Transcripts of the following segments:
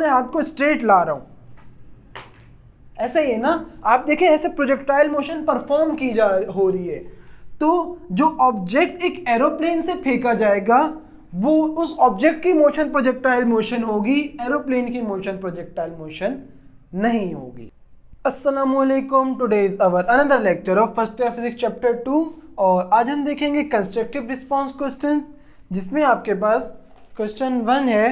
अपने हाथ को स्ट्रेट ला रहा हूँ, ऐसा ही है ना। आप देखें ऐसे प्रोजेक्टाइल मोशन परफॉर्म की हो रही है, तो जो ऑब्जेक्ट एक एरोप्लेन से फेंका जाएगा वो उस ऑब्जेक्ट की मोशन प्रोजेक्टाइल मोशन होगी, एरोप्लेन की मोशन प्रोजेक्टाइल मोशन नहीं होगी। अस्सलामुअलैकुम, today is our another lecture of first year physics chapter 2 और आज हम देखेंगे कंस्ट्रक्टिव रिस्पांस क्वेश्चंस, जिसमें आपके पास क्वेश्चन 1 है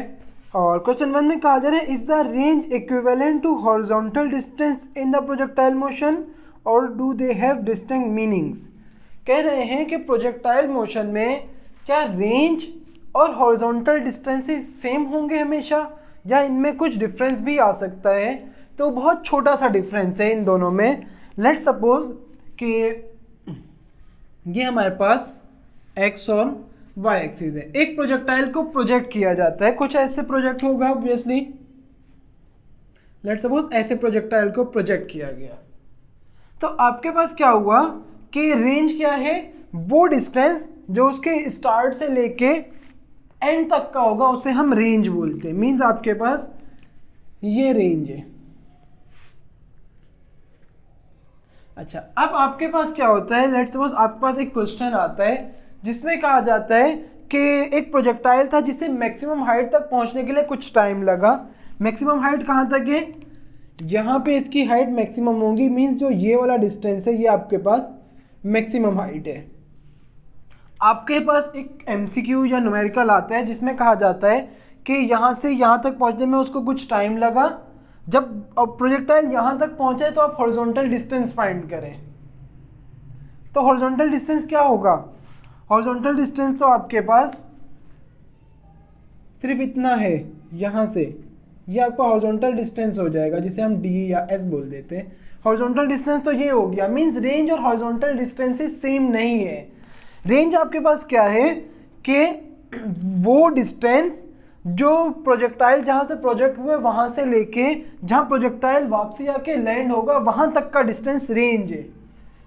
और क्वेश्चन 1 में कहा जा रहा है is the range equivalent to horizontal distance in the projectile motion और do they have distinct meanings. कह रहे हैं कि प्रोजेक्टाइल मोशन में क्या रेंज और हॉरिजॉन्टल डिस्टेंसेस सेम होंगे हमेशा या इनमें कुछ डिफरेंस भी आ सकता है। तो बहुत छोटा सा डिफरेंस है इन दोनों में। लेट सपोज कि ये हमारे पास x और y एक्सिस है, एक प्रोजेक्टाइल को प्रोजेक्ट किया जाता है, कुछ ऐसे प्रोजेक्ट होगा ऑब्वियसली। लेट सपोज ऐसे प्रोजेक्टाइल को प्रोजेक्ट किया गया, तो आपके पास क्या हुआ कि रेंज क्या है, वो डिस्टेंस जो उसके स्टार्ट से लेके एंड तक का होगा उसे हम रेंज बोलते हैं। मींस आपके पास ये रेंज है। अच्छा, अब आपके पास क्या होता है, लेट्स सपोज आपके पास एक क्वेश्चन आता है जिसमें कहा जाता है कि एक प्रोजेक्टाइल था जिसे मैक्सिमम हाइट तक पहुंचने के लिए कुछ टाइम लगा। मैक्सिमम हाइट कहाँ तक है, यहाँ पे इसकी हाइट मैक्सिमम होगी। मींस जो ये वाला डिस्टेंस है ये आपके पास मैक्सिमम हाइट है। आपके पास एक एमसीक्यू या न्यूमेरिकल आता है जिसमें कहा जाता है कि यहाँ से यहाँ तक पहुँचने में उसको कुछ टाइम लगा। जब प्रोजेक्टाइल यहाँ तक पहुँचे तो आप हॉरिजॉन्टल डिस्टेंस फाइंड करें। तो हॉरिजॉन्टल डिस्टेंस क्या होगा, हॉरिजॉन्टल डिस्टेंस तो आपके पास सिर्फ इतना है, यहाँ से ये आपका हॉरिजॉन्टल डिस्टेंस हो जाएगा जिसे हम डी या एस बोल देते हैं। हॉरिजॉन्टल डिस्टेंस तो ये हो गया। मींस रेंज और हॉरिजॉन्टल डिस्टेंसेस सेम नहीं है। रेंज आपके पास क्या है कि वो डिस्टेंस जो प्रोजेक्टाइल जहाँ से प्रोजेक्ट हुए वहाँ से लेके जहाँ प्रोजेक्टाइल वापसी आके लैंड होगा वहाँ तक का डिस्टेंस रेंज है।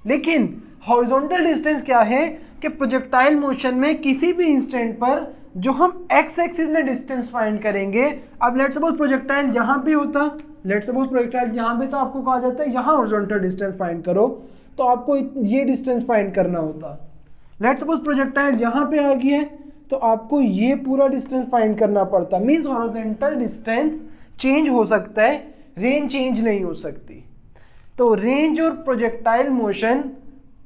लेकिन हॉरिजॉन्टल डिस्टेंस क्या है कि प्रोजेक्टाइल मोशन में किसी भी इंस्टेंट पर जो हम एक्स एक्सिस में डिस्टेंस फाइंड करेंगे। अब लेट्स सपोज प्रोजेक्टाइल यहाँ पे होता, लेट्स सपोज प्रोजेक्टाइल यहाँ पे, तो आपको कहा जाता है यहाँ हॉरिजॉन्टल डिस्टेंस फाइंड करो, तो आपको ये डिस्टेंस फाइंड करना होता। लेट्स सपोज प्रोजेक्टाइल यहाँ पे आ गई है तो आपको ये पूरा डिस्टेंस फाइंड करना पड़ता। मींस हॉरिजॉन्टल डिस्टेंस चेंज हो सकता है, रेंज चेंज नहीं हो सकती। तो रेंज और प्रोजेक्टाइल मोशन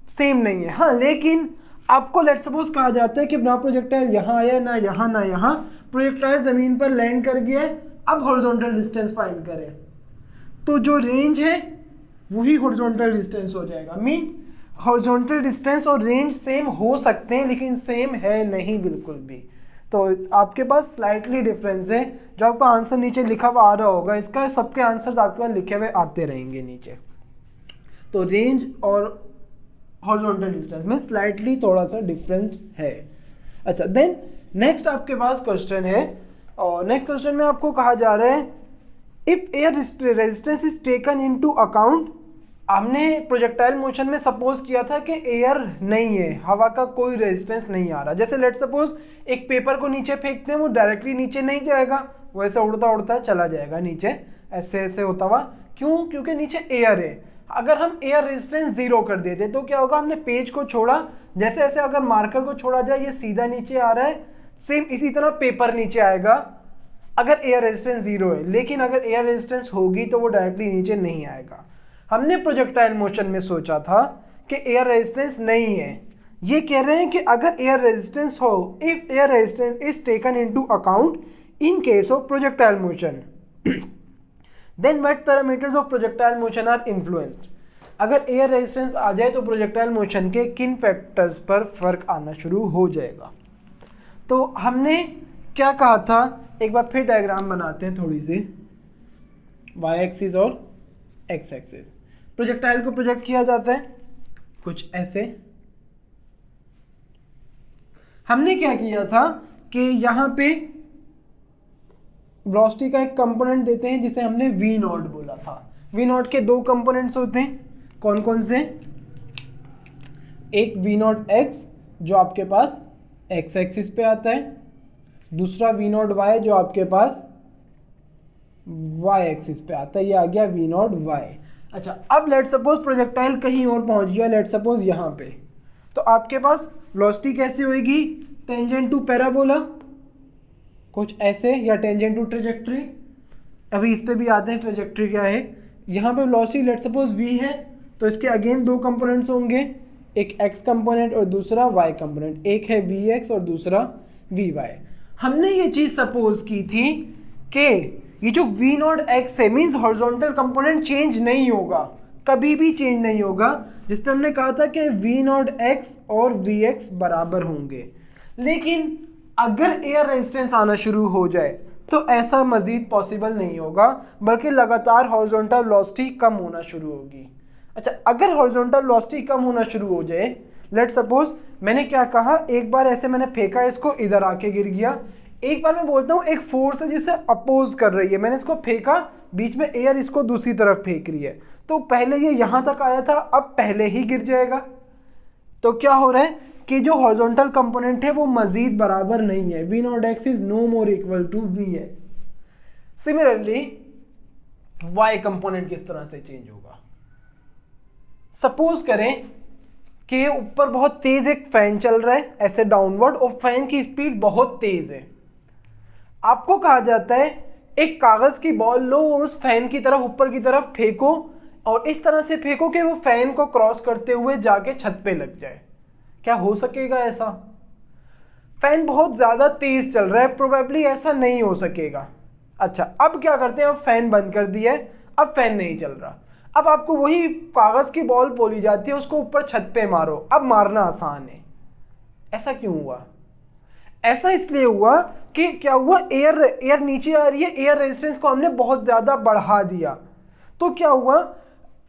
सेम नहीं है। हाँ, लेकिन आपको लेट्स सपोज कहा जाता है कि ना प्रोजेक्टाइल यहाँ आया ना यहाँ ना यहाँ, प्रोजेक्टाइल ज़मीन पर लैंड कर गया है, अब हॉरिजॉन्टल डिस्टेंस फाइंड करें, तो जो रेंज है वही हॉरिजॉन्टल डिस्टेंस हो जाएगा। मींस हॉरिजॉन्टल डिस्टेंस और रेंज सेम हो सकते हैं लेकिन सेम है नहीं बिल्कुल भी। तो आपके पास स्लाइटली डिफरेंस है। जो आपका आंसर नीचे लिखा हुआ आ रहा होगा, इसका सबके आंसर्स आपके पास लिखे हुए आते रहेंगे नीचे। तो रेंज और हॉरिजॉन्टल डिस्टेंस में स्लाइटली थोड़ा सा डिफरेंस है। अच्छा, देन नेक्स्ट आपके पास क्वेश्चन है और नेक्स्ट क्वेश्चन में आपको कहा जा रहा है if air resistance is taken into account. हमने प्रोजेक्टाइल मोशन में सपोज किया था कि एयर नहीं है, हवा का कोई रेजिस्टेंस नहीं आ रहा। जैसे लेट सपोज एक पेपर को नीचे फेंकते हैं, वो डायरेक्टली नीचे नहीं जाएगा, वो ऐसे उड़ता उड़ता चला जाएगा नीचे, ऐसे ऐसे होता हुआ। क्यों? क्योंकि नीचे एयर है। अगर हम एयर रेजिस्टेंस 0 कर देते तो क्या होगा, हमने पेज को छोड़ा, जैसे ऐसे अगर मार्कर को छोड़ा जाए ये सीधा नीचे आ रहा है, सेम इसी तरह पेपर नीचे आएगा अगर एयर रेजिस्टेंस 0 है। लेकिन अगर एयर रेजिस्टेंस होगी तो वो डायरेक्टली नीचे नहीं आएगा। हमने प्रोजेक्टाइल मोशन में सोचा था कि एयर रेजिस्टेंस नहीं है। ये कह रहे हैं कि अगर एयर रेजिस्टेंस हो, if air resistance is taken into account in case of projectile motion then what parameters of projectile motion are influenced. अगर एयर रेजिस्टेंस आ जाए तो प्रोजेक्टाइल मोशन के किन फैक्टर्स पर फर्क आना शुरू हो जाएगा। तो हमने क्या कहा था, एक बार फिर डायग्राम बनाते हैं थोड़ी सी। वाई एक्सिस और एक्स एक्सिस, प्रोजेक्टाइल को प्रोजेक्ट किया जाता है कुछ ऐसे। हमने क्या किया था कि यहाँ पे वेलोसिटी का एक कंपोनेंट देते हैं जिसे हमने वी नॉट बोला था। वी नॉट के 2 कंपोनेंट्स होते हैं, कौन कौन से, एक वी नॉट एक्स जो आपके पास एक्स एक्सिस पे आता है, दूसरा वी नॉट वाई जो आपके पास वाई एक्सिस पे आता है, ये आ गया वी नॉट वाई। अच्छा, अब लेट सपोज प्रोजेक्टाइल कहीं और पहुंच गया, लेट सपोज यहाँ पे, तो आपके पास वेलोसिटी कैसे होएगी, टेंजेंट टू पैराबोला कुछ ऐसे, या टेंजेंट टू ट्रेजेक्ट्री। अभी इस पे भी आते हैं ट्रेजेक्ट्री क्या है। यहाँ पे वेलोसिटी लेट सपोज v है, तो इसके अगेन दो कंपोनेंट्स होंगे, एक x कंपोनेंट और दूसरा y कंपोनेंट, एक है vx और दूसरा vy। हमने ये चीज़ सपोज की थी कि ये जो v नॉट x है मीन्स हॉरिजॉन्टल कंपोनेंट चेंज नहीं होगा, कभी भी चेंज नहीं होगा, जिस पे हमने कहा था कि v नॉट x और vx बराबर होंगे। लेकिन अगर एयर रेजिस्टेंस आना शुरू हो जाए तो ऐसा मजीद पॉसिबल नहीं होगा, बल्कि लगातार हॉरिजॉन्टल वेलोसिटी कम होना शुरू होगी। अच्छा, अगर हॉरिजॉन्टल वेलोसिटी कम होना शुरू हो जाए, लेट सपोज मैंने क्या कहा, एक बार ऐसे मैंने फेंका, इसको इधर आके गिर गया, एक बार मैं बोलता हूँ एक फोर्स है जिसे अपोज कर रही है, मैंने इसको फेंका, बीच में एयर इसको दूसरी तरफ फेंक रही है, तो पहले ये यहाँ तक आया था, अब पहले ही गिर जाएगा। तो क्या हो रहा है कि जो हॉरिजॉन्टल कंपोनेंट है वो मजीद बराबर नहीं है, v not x is no more equal to v है। सिमिलरली y कंपोनेंट किस तरह से चेंज होगा, सपोज करें कि ऊपर बहुत तेज एक फैन चल रहा है ऐसे डाउनवर्ड, और फैन की स्पीड बहुत तेज है। आपको कहा जाता है एक कागज की बॉल लो, उस फैन की तरफ ऊपर की तरफ फेंको, और इस तरह से फेंको कि वो फैन को क्रॉस करते हुए जाके छत पे लग जाए। क्या हो सकेगा ऐसा? फैन बहुत ज्यादा तेज चल रहा है, प्रोबेबली ऐसा नहीं हो सकेगा। अच्छा, अब क्या करते हैं, अब फैन बंद कर दिया है, अब फैन नहीं चल रहा, अब आपको वही कागज की बॉल बोली जाती है, उसको ऊपर छत पे मारो, अब मारना आसान है। ऐसा क्यों हुआ? ऐसा इसलिए हुआ कि क्या हुआ, एयर नीचे आ रही है, एयर रेजिस्टेंस को हमने बहुत ज्यादा बढ़ा दिया। तो क्या हुआ,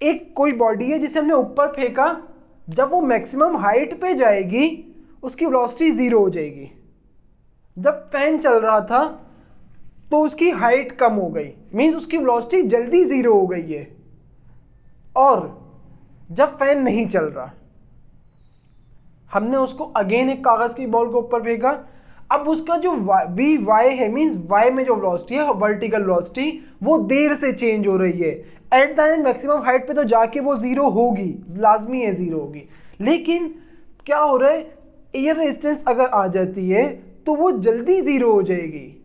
एक कोई बॉडी है जिसे हमने ऊपर फेंका, जब वो मैक्सिमम हाइट पे जाएगी उसकी वेलोसिटी 0 हो जाएगी। जब फैन चल रहा था तो उसकी हाइट कम हो गई, मींस उसकी वेलोसिटी जल्दी 0 हो गई है। और जब फैन नहीं चल रहा, हमने उसको अगेन एक कागज की बॉल को ऊपर फेंका, अब उसका जो वी वाई है, मींस वाई में जो वेलोसिटी है, वर्टिकल वेलोसिटी, वो देर से चेंज हो रही है। At the end maximum height पे तो जाके वो 0 होगी, लाजमी है 0 होगी। लेकिन क्या हो रहा है, एयर रेजिस्टेंस अगर आ जाती है तो वो जल्दी 0 हो जाएगी।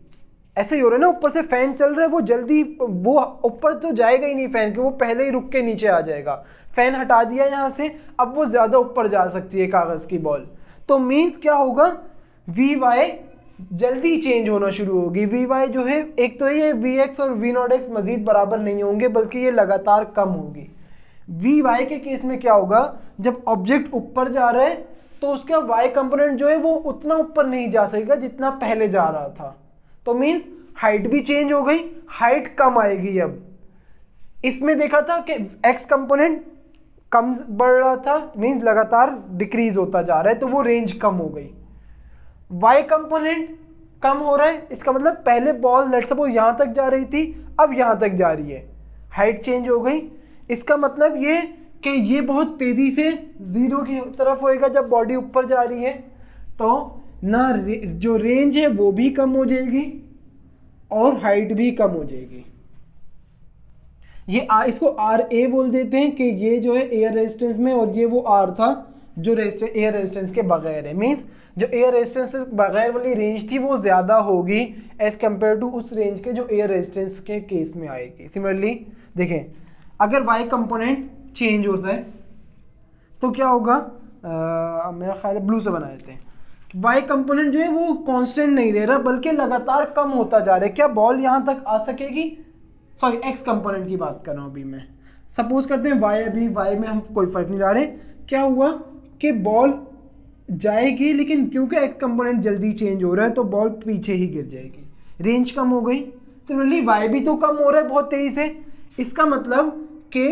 ऐसे ही हो रहा है ना, ऊपर से फैन चल रहा है, वो जल्दी, वो ऊपर तो जाएगा ही नहीं फैन के, वो पहले ही रुक के नीचे आ जाएगा। फैन हटा दिया यहाँ से, अब वो ज़्यादा ऊपर जा सकती है कागज़ की बॉल। तो मीन्स क्या होगा, वी वाई जल्दी चेंज होना शुरू होगी। वी वाई जो है, एक तो ये वी एक्स और वी नॉट एक्स मजीद बराबर नहीं होंगे, बल्कि ये लगातार कम होगी। वी वाई के केस में क्या होगा, जब ऑब्जेक्ट ऊपर जा रहा है तो उसका वाई कंपोनेंट जो है वो उतना ऊपर नहीं जा सकेगा जितना पहले जा रहा था। तो मीन्स हाइट भी चेंज हो गई, हाइट कम आएगी। अब इसमें देखा था कि एक्स कंपोनेंट कम बढ़ रहा था, मीन्स लगातार डिक्रीज होता जा रहा है, तो वो रेंज कम हो गई। वाई कंपोनेंट कम हो रहा है, इसका मतलब पहले बॉल लेट्स सपोज यहां तक जा रही थी, अब यहां तक जा रही है, हाइट चेंज हो गई। इसका मतलब ये कि ये बहुत तेजी से 0 की तरफ होएगा जब बॉडी ऊपर जा रही है, तो ना जो रेंज है वो भी कम हो जाएगी और हाइट भी कम हो जाएगी। ये इसको RA बोल देते हैं कि ये जो है एयर रेजिस्टेंस में, और ये वो R था जो एयर रेजिस्टेंस के बगैर है। मीन्स जो एयर रेजिस्टेंस से बगैर वाली रेंज थी वो ज़्यादा होगी एज कम्पेयर टू उस रेंज के जो एयर रेजिस्टेंस के केस में आएगी। सिमिलरली देखें, अगर वाई कंपोनेंट चेंज होता है तो क्या होगा, मेरा ख्याल है ब्लू से बना देते हैं। वाई कंपोनेंट जो है वो कांस्टेंट नहीं रह रहा, बल्कि लगातार कम होता जा रहा है। क्या बॉल यहाँ तक आ सकेगी? सॉरी, एक्स कंपोनेंट की बात कर रहा हूँ अभी मैं। सपोज करते हैं वाई, अभी वाई में हम कोई फर्क नहीं ला रहे। क्या हुआ कि बॉल जाएगी, लेकिन क्योंकि एक्स कंपोनेंट जल्दी चेंज हो रहा है तो बॉल पीछे ही गिर जाएगी, रेंज कम हो गई। सिमिलरली वाई भी तो कम हो रहा है बहुत तेजी से, इसका मतलब कि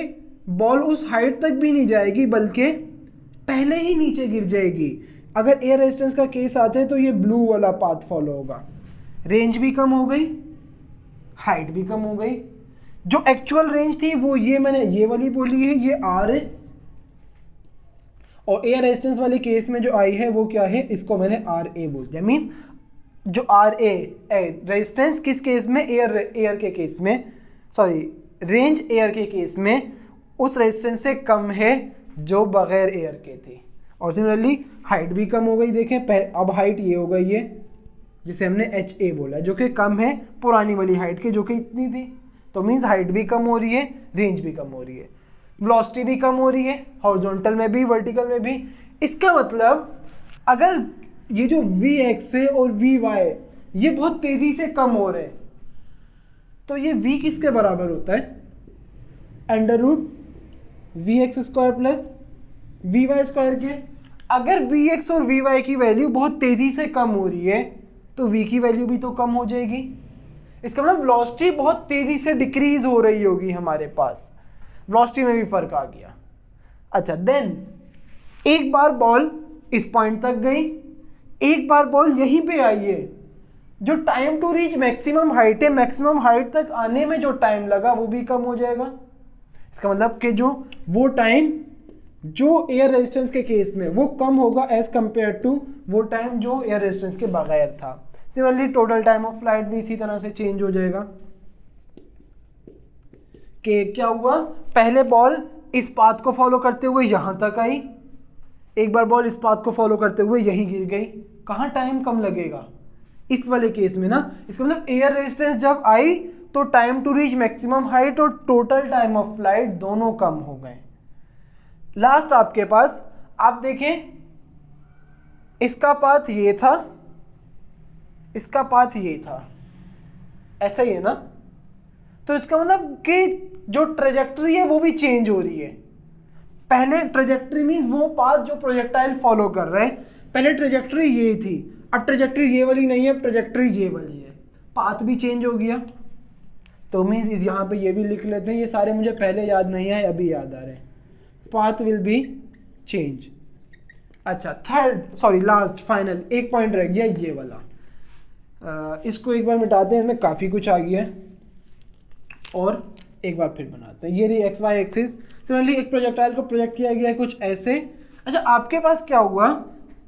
बॉल उस हाइट तक भी नहीं जाएगी बल्कि पहले ही नीचे गिर जाएगी। अगर एयर रेजिस्टेंस का केस आते हैं तो ये ब्लू वाला पाथ फॉलो होगा, रेंज भी कम हो गई, हाइट भी कम हो गई। जो एक्चुअल रेंज थी वो ये मैंने ये वाली बोली है, ये R है, और एयर रेजिस्टेंस वाले केस में जो आई है वो क्या है, इसको मैंने RA बोल दिया। मीन्स जो आर ए रेजिस्टेंस किस केस में, एयर के केस में, सॉरी रेंज एयर के केस में उस रेजिस्टेंस से कम है जो बगैर एयर के थी। और सिमिलरली हाइट भी कम हो गई, देखें अब हाइट ये हो गई है जिसे हमने एच ए बोला, जो कि कम है पुरानी वाली हाइट के जो कि इतनी थी। तो मीन्स हाइट भी कम हो रही है, रेंज भी कम हो रही है, वेलोसिटी भी कम हो रही है, हॉरिजॉन्टल में भी वर्टिकल में भी। इसका मतलब अगर ये जो वी एक्स है और वी वाई ये बहुत तेजी से कम हो रहे हैं तो ये v किसके बराबर होता है, under root V X square plus V Y square के। अगर वी एक्स और वी वाई की वैल्यू बहुत तेजी से कम हो रही है तो v की वैल्यू भी तो कम हो जाएगी। इसका मतलब वेलोसिटी बहुत तेजी से डिक्रीज हो रही होगी हमारे पास, वेलोसिटी में भी फर्क आ गया। अच्छा देन एक बार बॉल इस पॉइंट तक गई, एक बार बॉल यहीं पे आई है, जो time to reach maximum height है, मैक्सिमम हाइट तक आने में जो टाइम लगा वो भी कम हो जाएगा। इसका मतलब कि जो वो टाइम जो एयर रेजिस्टेंस के केस में वो कम होगा एज कंपेयर टू वो टाइम जो एयर रेजिस्टेंस के बगैर था। Similarly total time of flight भी इसी तरह से चेंज हो जाएगा कि क्या हुआ, पहले बॉल इस पाथ को फॉलो करते हुए यहां तक आई, एक बार बॉल इस पाथ को फॉलो करते हुए यहीं गिर गई, कहां टाइम कम लगेगा, इस वाले केस में ना। इसका मतलब एयर रेजिस्टेंस जब आई तो time to reach maximum height और टोटल टाइम ऑफ फ्लाइट दोनों कम हो गए। लास्ट आपके पास आप देखें इसका पाथ ये था, इसका पाथ ये था, ऐसा ही है ना। तो इसका मतलब कि जो ट्रेजेक्टरी है वो भी चेंज हो रही है। पहले ट्रेजेक्टरी मीन्स वो पाथ जो प्रोजेक्टाइल फॉलो कर रहे हैं, पहले ट्रेजेक्टरी ये थी, अब ट्रेजेक्टरी ये वाली नहीं है, ट्रेजेक्टरी ये वाली है, पाथ भी चेंज हो गया। तो मीन्स इस यहाँ पे ये भी लिख लेते हैं, ये सारे मुझे पहले याद नहीं आए अभी याद आ रहे हैं, पाथ विल बी चेंज। अच्छा थर्ड सॉरी लास्ट फाइनल एक पॉइंट रह गया ये वाला, इसको एक बार मिटाते हैं, इसमें काफ़ी कुछ आ गया है और एक बार फिर बनाते हैं। ये रही एक्स वाई एक्सिस, सिमिलरली एक प्रोजेक्टाइल को प्रोजेक्ट किया गया है कुछ ऐसे। अच्छा आपके पास क्या हुआ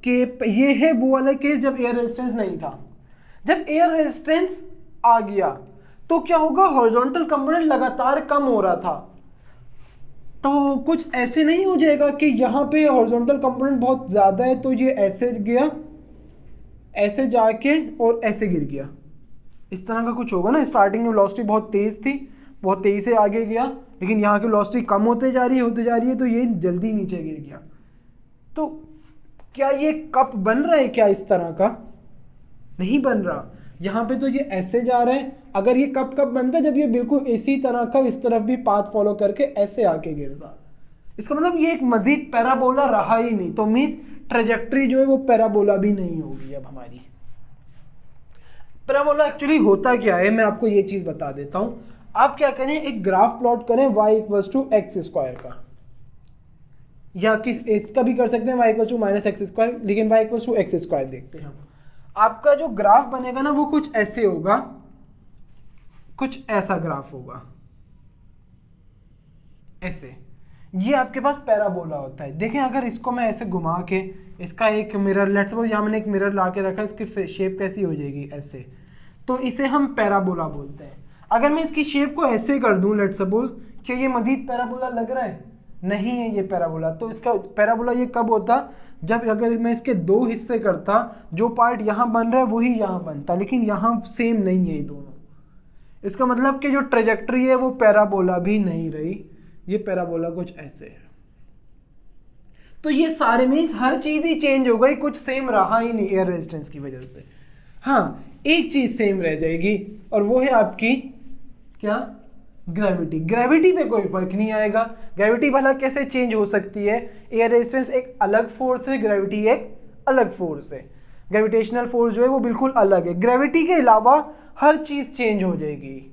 कि ये है वो वाला केस जब एयर रेजिस्टेंस नहीं था, जब एयर रेजिस्टेंस आ गया तो क्या होगा, हॉरिजॉन्टल कंपोनेंट लगातार कम हो रहा था। तो कुछ ऐसे नहीं हो जाएगा कि यहाँ पे हॉरिजॉन्टल कंपोनेंट बहुत ज़्यादा है तो ये ऐसे गया, ऐसे जाके और ऐसे गिर गया, इस तरह का कुछ होगा ना। स्टार्टिंग में वेलोसिटी बहुत तेज़ थी, बहुत तेज़ी से आगे गया, लेकिन यहाँ की वेलोसिटी कम होते जा रही है तो ये जल्दी नीचे गिर गया। तो क्या ये कप बन रहा है क्या इस तरह का, नहीं बन रहा। यहाँ पे तो ये ऐसे जा रहे हैं, अगर ये कप कब बनता है जब ये बिल्कुल इसी तरह का इस तरफ भी पाथ फॉलो करके ऐसे आके गिरता। इसका मतलब ये एक मजीद पैराबोला रहा ही नहीं, तो मीन ट्रेजेक्टरी जो है वो पैराबोला भी नहीं होगी अब हमारी। पैराबोला एक्चुअली होता क्या है मैं आपको ये चीज बता देता हूं। आप क्या करें, एक ग्राफ प्लॉट करें y = x² का, या किस इसका भी कर सकते हैं y = -x², लेकिन y = x² देखते हैं हम। आपका जो ग्राफ बनेगा ना वो कुछ ऐसे होगा, कुछ ऐसा ग्राफ होगा, ऐसे। ये आपके पास पैराबोला होता है। देखें अगर इसको मैं ऐसे घुमा के इसका एक मिरर, लेट्स सपोज यहाँ मैंने एक मिरर ला के रखा है, इसकी शेप कैसी हो जाएगी ऐसे, तो इसे हम पैराबोला बोलते हैं। अगर मैं इसकी शेप को ऐसे कर दूं लेट्स सपोज, क्या ये मजीद पैराबोला लग रहा है, नहीं है ये पैराबोला। तो इसका पैराबोला ये कब होता, जब अगर मैं इसके दो हिस्से करता, जो पार्ट यहाँ बन रहा है वही यहाँ बनता, लेकिन यहाँ सेम नहीं है ये दोनों। इसका मतलब कि जो ट्रेजेक्टरी है वो पैराबोला भी नहीं रही, ये पैराबोला कुछ ऐसे है। तो ये सारे मीन्स हर चीज ही चेंज हो गई, कुछ सेम रहा ही नहीं एयर रेजिस्टेंस की वजह से। हाँ एक चीज सेम रह जाएगी और वो है आपकी क्या, ग्रेविटी। ग्रेविटी पे कोई फर्क नहीं आएगा। ग्रेविटी भला कैसे चेंज हो सकती है, एयर रेजिस्टेंस एक अलग फोर्स है, ग्रेविटी एक अलग फोर्स है। ग्रेविटेशनल फोर्स जो है वो बिल्कुल अलग है, ग्रेविटी के अलावा हर चीज चेंज हो जाएगी।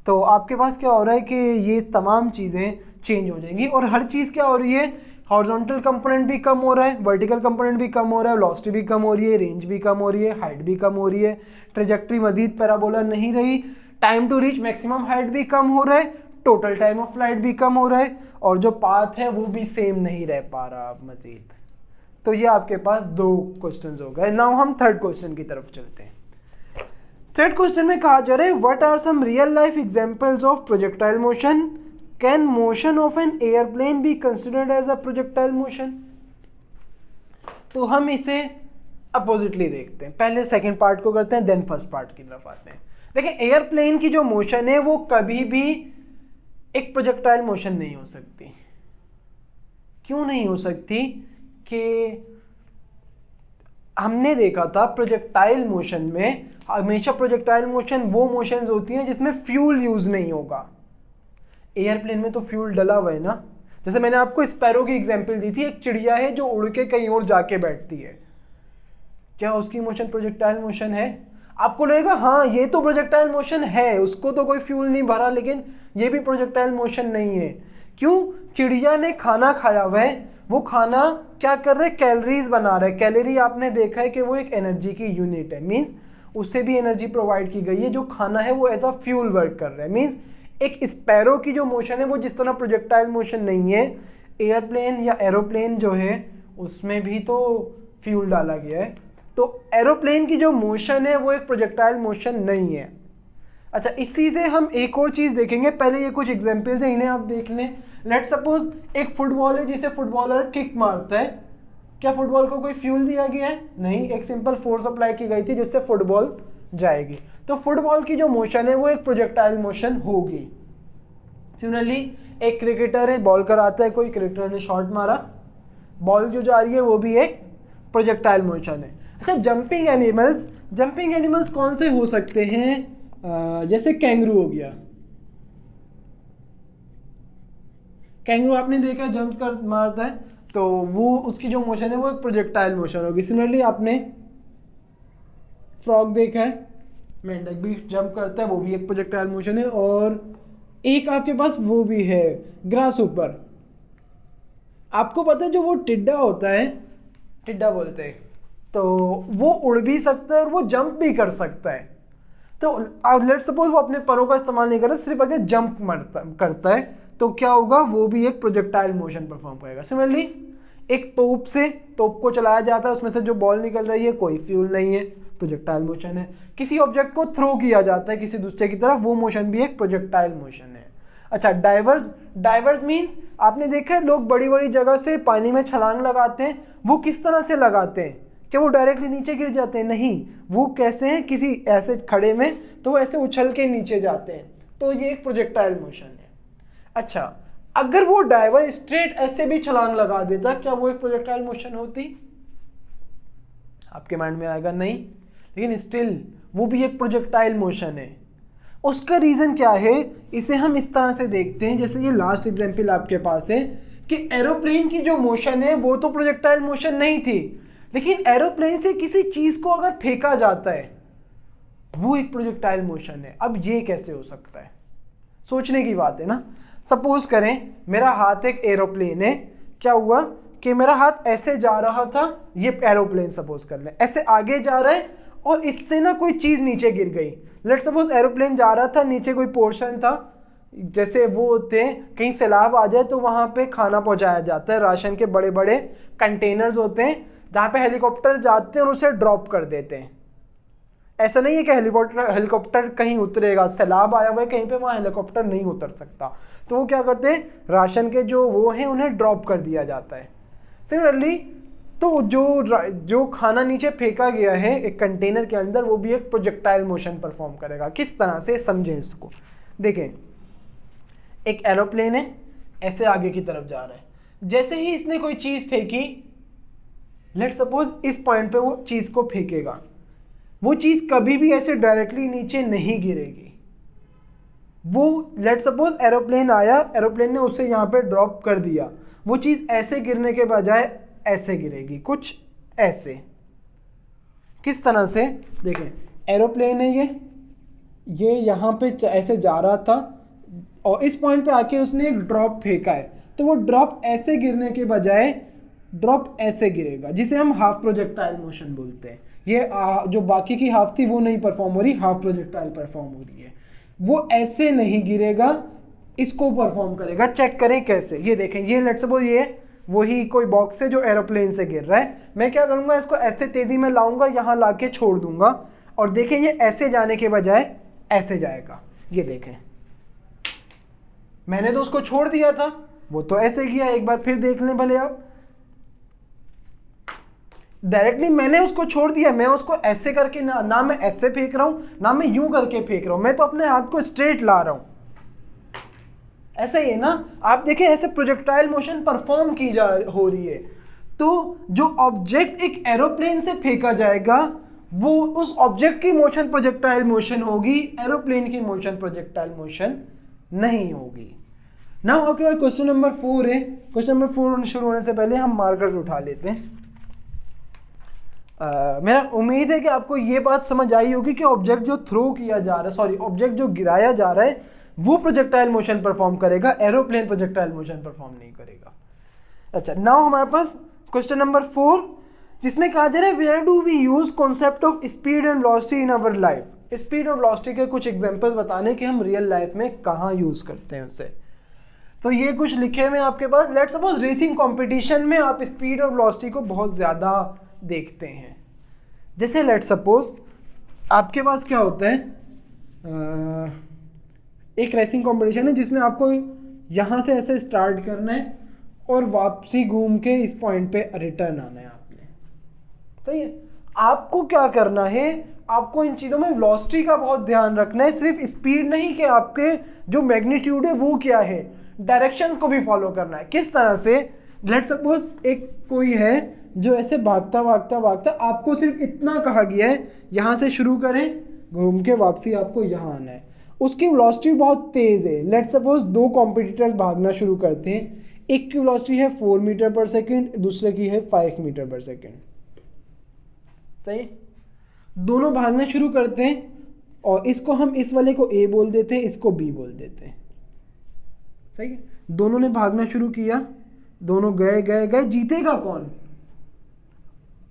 तो आपके पास क्या हो रहा है कि ये तमाम चीज़ें चेंज हो जाएंगी और हर चीज़ क्या हो रही है, हॉरिजॉन्टल कंपोनेंट भी कम हो रहा है, वर्टिकल कंपोनेंट भी कम हो रहा है, वेलोसिटी भी कम हो रही है, रेंज भी कम हो रही है, हाइट भी कम हो रही है, ट्रेजेक्टरी मजीद पैराबोला नहीं रही, time to reach maximum height भी कम हो रहा है, टोटल टाइम ऑफ फ्लाइट भी कम हो रहा है, और जो पाथ है वो भी सेम नहीं रह पा रहा अब मजीद। तो ये आपके पास 2 क्वेश्चंस हो गए। नाउ हम थर्ड क्वेश्चन की तरफ चलते हैं। थर्ड क्वेश्चन में कहा जा रहा है what are some real life examples of projectile motion, can motion of an airplane be considered as a projectile motion. तो हम इसे अपोजिटली देखते हैं, पहले सेकंड पार्ट को करते हैं देन फर्स्ट पार्ट की तरफ आते हैं। देखिए एयरप्लेन की जो मोशन है वो कभी भी एक प्रोजेक्टाइल मोशन नहीं हो सकती। क्यों नहीं हो सकती कि हमने देखा था प्रोजेक्टाइल मोशन में हमेशा प्रोजेक्टाइल मोशन वो मोशंस होती हैं जिसमें फ्यूल यूज नहीं होगा। एयरप्लेन में तो फ्यूल डला हुआ है ना, जैसे मैंने आपको स्पैरो की एग्जांपल दी थी, एक चिड़िया है जो उड़ के कहीं और जाके बैठती है, क्या उसकी मोशन प्रोजेक्टाइल मोशन है? आपको लगेगा हाँ ये तो प्रोजेक्टाइल मोशन है, उसको तो कोई फ्यूल नहीं भरा, लेकिन ये भी प्रोजेक्टाइल मोशन नहीं है। क्यों? चिड़िया ने खाना खाया हुआ है, वो खाना क्या कर रहे हैं, कैलोरीज बना रहे हैं। कैलोरी आपने देखा है कि वो एक एनर्जी की यूनिट है, मीन्स उससे भी एनर्जी प्रोवाइड की गई है। जो खाना है वो एज अ फ्यूल वर्क कर रहा है। मीन्स एक स्पैरो की जो मोशन है वो जिस तरह प्रोजेक्टाइल मोशन नहीं है, एयरप्लेन या एरोप्लेन जो है उसमें भी तो फ्यूल डाला गया है, तो एरोप्लेन की जो मोशन है वो एक प्रोजेक्टाइल मोशन नहीं है। अच्छा, इसी से हम एक और चीज़ देखेंगे, पहले ये कुछ एग्जांपल्स हैं, इन्हें आप देख लें। लेट सपोज एक फुटबॉल है जिसे फुटबॉलर किक मारता है, क्या फुटबॉल को कोई फ्यूल दिया गया है? नहीं, एक सिंपल फोर्स अप्लाई की गई थी जिससे फुटबॉल जाएगी। तो फुटबॉल की जो मोशन है वो एक प्रोजेक्टाइल मोशन होगी। सिमिलरली एक क्रिकेटर है, बॉल कराता है, कोई क्रिकेटर ने शॉट मारा, बॉल जो जा रही है वो भी एक प्रोजेक्टाइल मोशन है। अच्छा, जंपिंग एनिमल्स कौन से हो सकते हैं? जैसे कैंगरू हो गया, कैंगरू आपने देखा जंप्स कर मारता है, तो वो उसकी जो मोशन है वो एक प्रोजेक्टाइल मोशन होगी। सिमिलरली आपने फ्रॉग देखा है, मेंढक भी जंप करता है, वो भी एक प्रोजेक्टाइल मोशन है। और एक आपके पास वो भी है ग्रास ऊपर, आपको पता है जो वो टिड्डा होता है, टिड्डा बोलते हैं, तो वो उड़ भी सकता है और वो जंप भी कर सकता है। तो लेट्स सपोज वो अपने परों का इस्तेमाल नहीं कर रहा, सिर्फ अगर जंप करता है तो क्या होगा, वो भी एक प्रोजेक्टाइल मोशन परफॉर्म करेगा। सिमिलरली एक तोप को चलाया जाता है, उसमें से जो बॉल निकल रही है कोई फ्यूल नहीं है, प्रोजेक्टाइल मोशन है। किसी ऑब्जेक्ट को थ्रो किया जाता है किसी दूसरे की तरफ, वो मोशन भी एक प्रोजेक्टाइल मोशन है। अच्छा, डाइवर्स मीन्स आपने देखा है लोग बड़ी बड़ी जगह से पानी में छलांग लगाते हैं, वो किस तरह से लगाते हैं? क्या वो डायरेक्टली नीचे गिर जाते हैं? नहीं, वो कैसे हैं, किसी ऐसे खड़े में तो वो ऐसे उछल के नीचे जाते हैं, तो ये एक प्रोजेक्टाइल मोशन है। अच्छा, अगर वो डाइवर स्ट्रेट ऐसे भी छलांग लगा देता, क्या वो एक प्रोजेक्टाइल मोशन होती? आपके माइंड में आएगा नहीं, लेकिन स्टिल वो भी एक प्रोजेक्टाइल मोशन है। उसका रीजन क्या है, इसे हम इस तरह से देखते हैं, जैसे ये लास्ट एग्जांपल आपके पास है कि एरोप्लेन की जो मोशन है वो तो प्रोजेक्टाइल मोशन नहीं थी, लेकिन एरोप्लेन से किसी चीज को अगर फेंका जाता है वो एक प्रोजेक्टाइल मोशन है। अब ये कैसे हो सकता है? सोचने की बात है ना। सपोज करें मेरा हाथ एक एरोप्लेन है, क्या हुआ कि मेरा हाथ ऐसे जा रहा था, ये एरोप्लेन सपोज कर लें, ऐसे आगे जा रहा है और इससे ना कोई चीज नीचे गिर गई। लेट्स सपोज एरोप्लेन जा रहा था, नीचे कोई पोर्शन था, जैसे वो होते हैं कहीं सैलाब आ जाए तो वहां पे खाना पहुंचाया जाता है, राशन के बड़े बड़े कंटेनर्स होते हैं जहाँ पे हेलीकॉप्टर जाते हैं और उसे ड्रॉप कर देते हैं। ऐसा नहीं है कि हेलीकॉप्टर कहीं उतरेगा, सैलाब आया हुआ है कहीं पे, वहाँ हेलीकॉप्टर नहीं उतर सकता, तो वो क्या करते हैं, राशन के जो वो हैं उन्हें ड्रॉप कर दिया जाता है। सिमिलरली तो जो खाना नीचे फेंका गया है एक कंटेनर के अंदर, वो भी एक प्रोजेक्टाइल मोशन परफॉर्म करेगा। किस तरह से, समझें इसको। देखें, एक एरोप्लेन है, ऐसे आगे की तरफ जा रहा है, जैसे ही इसने कोई चीज फेंकी, लेट्स सपोज इस पॉइंट पे वो चीज को फेंकेगा, वो चीज कभी भी ऐसे डायरेक्टली नीचे नहीं गिरेगी। वो लेट्स सपोज एरोप्लेन आया, एरोप्लेन ने उसे यहाँ पे ड्रॉप कर दिया, वो चीज ऐसे गिरने के बजाय ऐसे गिरेगी, कुछ ऐसे। किस तरह से, देखें एरोप्लेन है ये यहाँ पे ऐसे जा रहा था और इस पॉइंट पे आके उसने एक ड्रॉप फेंका है, तो वो ड्रॉप ऐसे गिरने के बजाय ड्रॉप ऐसे गिरेगा, जिसे हम हाफ प्रोजेक्टाइल मोशन बोलते हैं। ये जो बाकी की हाफ थी वो नहीं परफॉर्म हो रही, हाफ प्रोजेक्टाइल परफॉर्म हो रही है। वो ऐसे नहीं गिरेगा, इसको परफॉर्म करेगा। चेक करें कैसे, ये देखें, ये लेट्स सपोज ये वही कोई बॉक्स है जो एरोप्लेन से गिर रहा है, मैं क्या करूँगा, इसको ऐसे तेज़ी में लाऊंगा, यहाँ ला के छोड़ दूंगा, और देखें ये ऐसे जाने के बजाय ऐसे जाएगा। ये देखें, मैंने तो उसको छोड़ दिया था, वो तो ऐसे किया। एक बार फिर देख लें भले आप, डायरेक्टली मैंने उसको छोड़ दिया, मैं उसको ऐसे करके ना मैं ऐसे फेंक रहा हूँ, ना मैं यूं करके फेंक रहा हूँ, मैं तो अपने हाथ को स्ट्रेट ला रहा हूँ। ऐसा ही है ना, आप देखें ऐसे प्रोजेक्टाइल मोशन परफॉर्म की हो रही है। तो जो ऑब्जेक्ट एक एरोप्लेन से फेंका जाएगा, वो उस ऑब्जेक्ट की मोशन प्रोजेक्टाइल मोशन होगी, एरोप्लेन की मोशन प्रोजेक्टाइल मोशन नहीं होगी। नाउ आपके पास क्वेश्चन नंबर 4 है। क्वेश्चन नंबर 4 शुरू होने से पहले हम मार्कर्स उठा लेते हैं। मेरा उम्मीद है कि आपको ये बात समझ आई होगी कि ऑब्जेक्ट जो थ्रो किया जा रहा है, सॉरी ऑब्जेक्ट जो गिराया जा रहा है, वो प्रोजेक्टाइल मोशन परफॉर्म करेगा, एरोप्लेन प्रोजेक्टाइल मोशन परफॉर्म नहीं करेगा। अच्छा, नाउ हमारे पास क्वेश्चन नंबर 4, जिसमें कहा जा रहा है where do we use concept of speed and velocity in our life. Speed और वेलोसिटी के कुछ एग्जांपल्स बताने कि हम रियल लाइफ में कहाँ यूज करते हैं उसे। तो ये कुछ लिखे हुए आपके पास। लेट्स सपोज रेसिंग कंपटीशन में आप स्पीड और वेलोसिटी को बहुत ज़्यादा देखते हैं। जैसे लेट्स सपोज आपके पास क्या होता है, एक रेसिंग कंपटीशन है जिसमें आपको यहाँ से ऐसे स्टार्ट करना है और वापसी घूम के इस पॉइंट पे रिटर्न आना है आपने। सही है, आपको क्या करना है, आपको इन चीज़ों में वेलोसिटी का बहुत ध्यान रखना है, सिर्फ स्पीड नहीं कि आपके जो मैग्नीट्यूड है वो क्या है, डायरेक्शंस को भी फॉलो करना है। किस तरह से, लेट्स सपोज एक कोई है जो ऐसे भागता भागता भागता, आपको सिर्फ इतना कहा गया है यहाँ से शुरू करें, घूम के वापसी आपको यहाँ आना है, उसकी वेलोसिटी बहुत तेज़ है। लेट्स सपोज 2 कॉम्पिटिटर्स भागना शुरू करते हैं, एक की वेलोसिटी है 4 मीटर पर सेकेंड, दूसरे की है 5 मीटर पर सेकेंड। सही, दोनों भागना शुरू करते हैं और इसको हम इस वाले को A बोल देते हैं, इसको B बोल देते हैं। सही है, दोनों ने भागना शुरू किया, दोनों गए गए गए, जीतेगा कौन,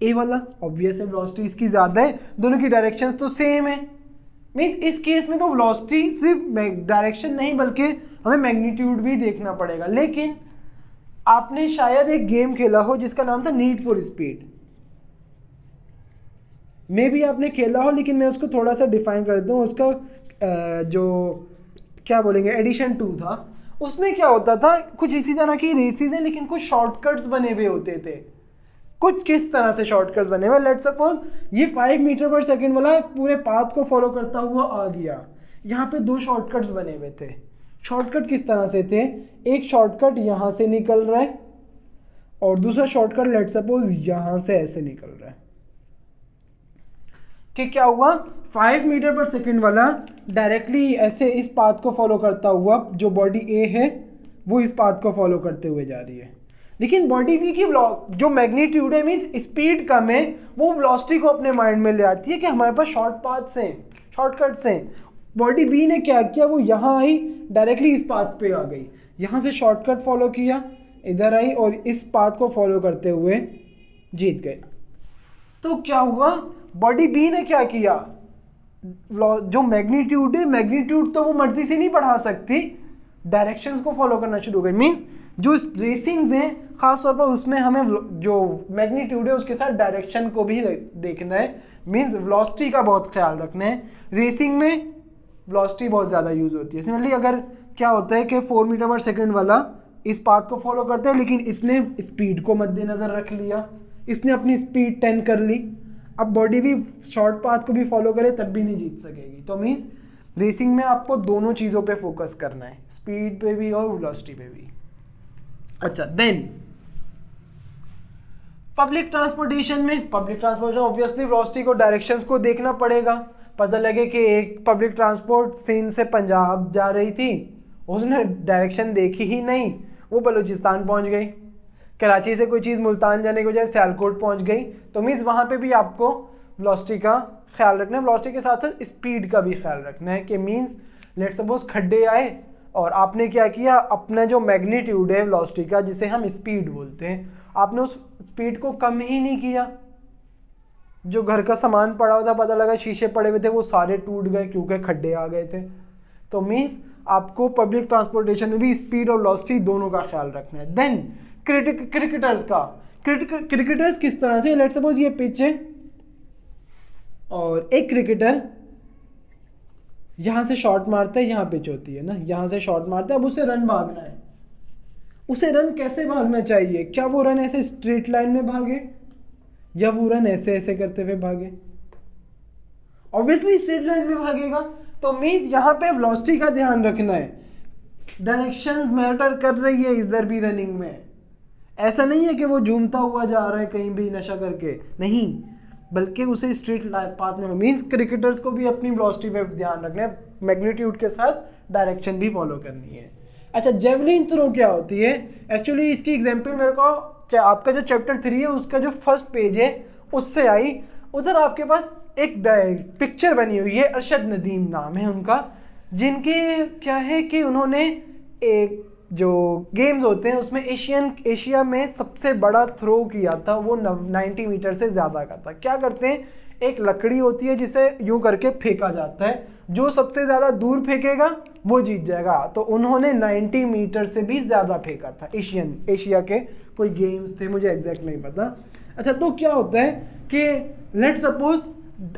ए वाला। ऑब्वियस है, वेलोसिटी इसकी ज़्यादा है, दोनों की डायरेक्शंस तो सेम है। मीन्स इस केस में तो वेलोसिटी सिर्फ डायरेक्शन नहीं बल्कि हमें मैग्नीट्यूड भी देखना पड़ेगा। लेकिन आपने शायद एक गेम खेला हो जिसका नाम था नीड फॉर स्पीड, मे भी आपने खेला हो, लेकिन मैं उसको थोड़ा सा डिफाइन कर देता हूँ। उसका जो क्या बोलेंगे एडिशन 2 था, उसमें क्या होता था, कुछ इसी तरह की रेसेस हैं लेकिन कुछ शॉर्टकट्स बने हुए होते थे। कुछ किस तरह से शॉर्टकट्स बने हुए, लेट्स सपोज ये 5 मीटर पर सेकेंड वाला पूरे पाथ को फॉलो करता हुआ आ गया, यहाँ पे 2 शॉर्टकट्स बने हुए थे। शॉर्टकट किस तरह से थे, एक शॉर्टकट यहाँ से निकल रहा है और दूसरा शॉर्टकट लेट्स सपोज यहाँ से ऐसे निकल रहा है। कि क्या हुआ, 5 मीटर पर सेकेंड वाला डायरेक्टली ऐसे इस पाथ को फॉलो करता हुआ, जो बॉडी ए है वो इस पाथ को फॉलो करते हुए जा रही है, लेकिन बॉडी बी की जो मैग्नीट्यूड है, मीन्स स्पीड कम है, वो वेलोसिटी को अपने माइंड में ले आती है कि हमारे पास शॉर्ट पाथ्स हैं, शॉर्टकट्स हैं। बॉडी बी ने क्या किया, वो यहाँ आई, डायरेक्टली इस पाथ पे आ गई, यहाँ से शॉर्टकट फॉलो किया, इधर आई और इस पाथ को फॉलो करते हुए जीत गए। तो क्या हुआ, बॉडी बी ने क्या किया, जो मैग्नीट्यूड है, मैग्नीट्यूड तो वो मर्जी से नहीं बढ़ा सकती, डायरेक्शंस को फॉलो करना शुरू हो गई। मीन्स जो रेसिंग्स हैं खास तौर पर उसमें हमें जो मैग्नीट्यूड है उसके साथ डायरेक्शन को भी देखना है, मीन्स वेलोसिटी का बहुत ख्याल रखना है। रेसिंग में वेलोसिटी बहुत ज़्यादा यूज़ होती है। सिमिलरली अगर क्या होता है कि 4 मीटर पर सेकेंड वाला इस पाथ को फॉलो करता है, लेकिन इसने स्पीड को मद्देनज़र रख लिया, इसने अपनी स्पीड 10 कर ली, अब बॉडी भी शॉर्ट पाथ को भी फॉलो करे तब भी नहीं जीत सकेगी। तो मीन्स रेसिंग में आपको दोनों चीज़ों पे फोकस करना है, स्पीड पे भी और वेलोसिटी पे भी। अच्छा, देन पब्लिक ट्रांसपोर्टेशन में, पब्लिक ट्रांसपोर्टेशन ऑब्वियसली वेलोसिटी को, डायरेक्शंस को देखना पड़ेगा। पता लगे कि एक पब्लिक ट्रांसपोर्ट सिंध से पंजाब जा रही थी, उसने डायरेक्शन देखी ही नहीं, वो बलूचिस्तान पहुंच गई। कराची से कोई चीज़ मुल्तान जाने की वजह से सियालकोट पहुंच गई, तो मीन्स वहाँ पे भी आपको वेलोसिटी का ख्याल रखना है। वेलोसिटी के साथ साथ स्पीड का भी ख्याल रखना है कि मीन्स लेट्स सपोज खड्डे आए और आपने क्या किया, अपना जो मैग्नीट्यूड है वेलोसिटी का, जिसे हम स्पीड बोलते हैं, आपने उस स्पीड को कम ही नहीं किया। जो घर का सामान पड़ा हुआ था, पता लगा शीशे पड़े हुए थे, वो सारे टूट गए क्योंकि खड्डे आ गए थे। तो मीन्स आपको पब्लिक ट्रांसपोर्टेशन में भी स्पीड और वेलोसिटी दोनों का ख्याल रखना है। देन क्रिकेटर्स का। क्रिकेटर्स किस तरह से, लेट्स सपोज ये पिच है और एक क्रिकेटर यहाँ से शॉट मारता है, यहाँ पिच होती है ना, यहाँ से शॉट मारता है, अब उसे रन भागना है। उसे रन कैसे भागना चाहिए, क्या वो रन ऐसे स्ट्रेट लाइन में भागे या वो रन ऐसे ऐसे करते हुए भागे? ऑब्वियसली स्ट्रेट लाइन में भागेगा। तो मीन्स यहाँ पे वेलोसिटी का ध्यान रखना है, डायरेक्शन मैटर कर रही है इधर भी रनिंग में। ऐसा नहीं है कि वो झूमता हुआ जा रहा है कहीं भी नशा करके, नहीं, बल्कि उसे स्ट्रेट पाथ में। मीन्स क्रिकेटर्स को भी अपनी वेलोसिटी पे ध्यान रखना है, मैग्नीट्यूड के साथ डायरेक्शन भी फॉलो करनी है। अच्छा, जेवलिन थ्रो क्या होती है? एक्चुअली इसकी एग्जांपल मेरे को आपका जो चैप्टर 3 है उसका जो फर्स्ट पेज है उससे आई। उधर आपके पास एक पिक्चर बनी हुई है, अरशद नदीम नाम है उनका, जिनके क्या है कि उन्होंने एक जो गेम्स होते हैं उसमें एशिया में सबसे बड़ा थ्रो किया था, वो 90 मीटर से ज़्यादा का था। क्या करते हैं, एक लकड़ी होती है जिसे यूं करके फेंका जाता है, जो सबसे ज़्यादा दूर फेंकेगा वो जीत जाएगा। तो उन्होंने 90 मीटर से भी ज़्यादा फेंका था। एशिया के कोई गेम्स थे, मुझे एग्जैक्ट नहीं पता। अच्छा, तो क्या होता है कि लेट सपोज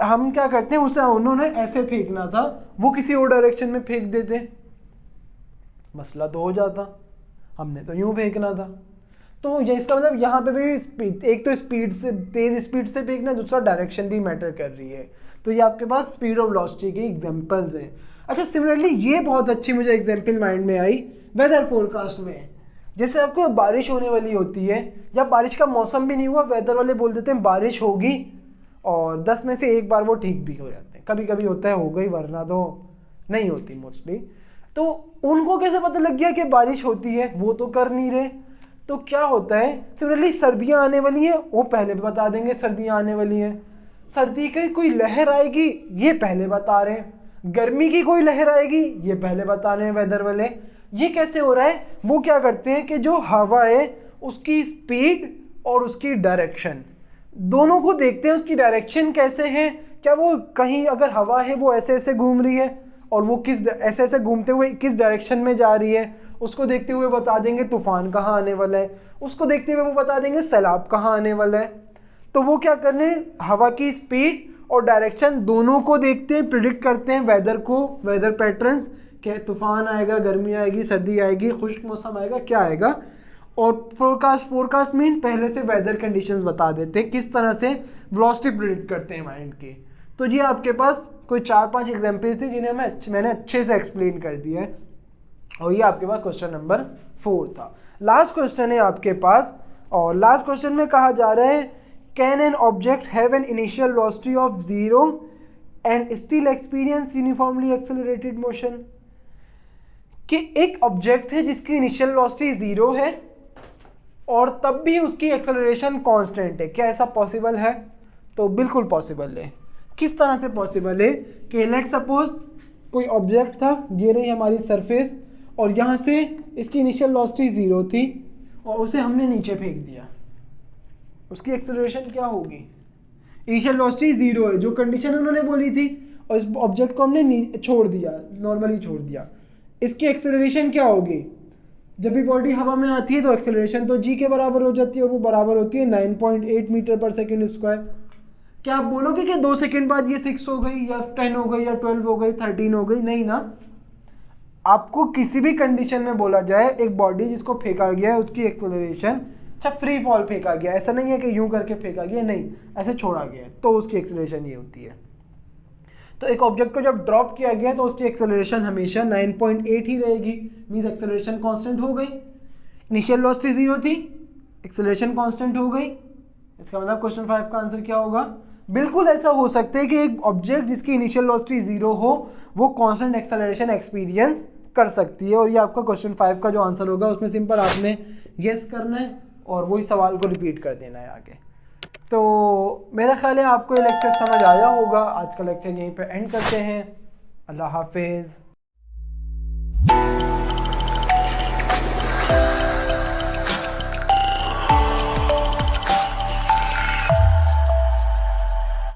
हम क्या करते हैं, उसे उन्होंने ऐसे फेंकना था, वो किसी और डायरेक्शन में फेंक देते, मसला तो हो जाता, हमने तो यूं फेंकना था। तो ये इसका मतलब यहाँ पे भी स्पीड, एक तो स्पीड से, तेज स्पीड से फेंकना, दूसरा डायरेक्शन भी मैटर कर रही है। तो ये आपके पास स्पीड ऑफ वेलोसिटी की एग्जांपल्स हैं। अच्छा, सिमिलरली ये बहुत अच्छी मुझे एग्जांपल माइंड में आई वेदर फोरकास्ट में। जैसे आपको बारिश होने वाली होती है या बारिश का मौसम भी नहीं हुआ, वेदर वाले बोल देते हैं बारिश होगी, और 10 में से एक बार वो ठीक भी हो जाते हैं। कभी कभी होता है हो गई, वरना तो नहीं होती मोस्टली। तो उनको कैसे पता लग गया कि बारिश होती है, वो तो कर नहीं रहे। तो क्या होता है, सिमिलरली सर्दियाँ आने वाली हैं, वो पहले भी बता देंगे सर्दियाँ आने वाली हैं। सर्दी की कोई लहर आएगी, ये पहले बता रहे हैं। गर्मी की कोई लहर आएगी, ये पहले बता रहे हैं वेदर वाले। ये कैसे हो रहा है, वो क्या करते हैं कि जो हवा है उसकी स्पीड और उसकी डायरेक्शन दोनों को देखते हैं। उसकी डायरेक्शन कैसे है, क्या वो कहीं अगर हवा है वो ऐसे ऐसे घूम रही है और वो किस ऐसे ऐसे घूमते हुए किस डायरेक्शन में जा रही है, उसको देखते हुए बता देंगे तूफान कहाँ आने वाला है। उसको देखते हुए वो बता देंगे सैलाब कहाँ आने वाला है। तो वो क्या कर रहे हैं, हवा की स्पीड और डायरेक्शन दोनों को देखते हैं, प्रिडिक्ट करते हैं वेदर को, वेदर पैटर्न्स, कि तूफान आएगा, गर्मी आएगी, सर्दी आएगी, खुश्क मौसम आएगा, क्या आएगा। और फोरकास्ट मीन पहले से वेदर कंडीशंस बता देते हैं, किस तरह से वेलोसिटी प्रिडिक्ट करते हैं माइंड की। तो ये आपके पास कोई 4-5 एग्जाम्पल्स थे जिन्हें मैंने अच्छे से एक्सप्लेन कर दिया है। और ये आपके पास क्वेश्चन नंबर 4 था। लास्ट क्वेश्चन है आपके पास, और लास्ट क्वेश्चन में कहा जा रहा है can an object have an initial velocity of 0 and still experience uniformly accelerated motion. कि एक ऑब्जेक्ट है जिसकी इनिशियल वेलोसिटी 0 है और तब भी उसकी एक्सेलरेशन कांस्टेंट है, क्या ऐसा पॉसिबल है? तो बिल्कुल पॉसिबल है। किस तरह से पॉसिबल है कि लेट सपोज कोई ऑब्जेक्ट था, ये रही हमारी सरफेस, और यहाँ से इसकी इनिशियल वेलोसिटी 0 थी और उसे हमने नीचे फेंक दिया, उसकी एक्सेलरेशन क्या होगी? इनिशियल वेलोसिटी 0 है, जो कंडीशन उन्होंने बोली थी, और इस ऑब्जेक्ट को हमने छोड़ दिया, नॉर्मली छोड़ दिया। इसकी एक्सेलरेशन क्या होगी? जब भी बॉडी हवा में आती है तो एक्सेलरेशन तो g के बराबर हो जाती है, और वो बराबर होती है 9.8 मीटर पर सेकेंड स्क्वायर। क्या आप बोलोगे कि 2 सेकेंड बाद ये 6 हो गई या 10 हो गई या 12 हो गई, 13 हो गई? नहीं ना। आपको किसी भी कंडीशन में बोला जाए एक बॉडी जिसको फेंका गया है उसकी एक्सेलरेशन, अच्छा फ्री फॉल फेंका गया, ऐसा नहीं है कि यूं करके फेंका गया, नहीं, ऐसे छोड़ा गया है, तो उसकी एक्सेलरेशन ये होती है। तो एक ऑब्जेक्ट को जब ड्रॉप किया गया तो उसकी एक्सेलरेशन हमेशा 9.8 ही रहेगी, मींस एक्सेलरेशन कांस्टेंट हो गई। इनिशियल वेलोसिटी 0 थी, एक्सेलरेशन कांस्टेंट हो गई। इसका मतलब क्वेश्चन 5 का आंसर क्या होगा? बिल्कुल ऐसा हो सकता है कि एक ऑब्जेक्ट जिसकी इनिशियल वेलोसिटी 0 हो वो कांस्टेंट एक्सेलरेशन एक्सपीरियंस कर सकती है। और ये आपका क्वेश्चन 5 का जो आंसर होगा उसमें सिंपल आपने यस करना है और वही सवाल को रिपीट कर देना है आगे। तो मेरा ख्याल है आपको ये लेक्चर समझ आया होगा। आज का लेक्चर यहीं पे एंड करते हैं। अल्लाह हाफिज़।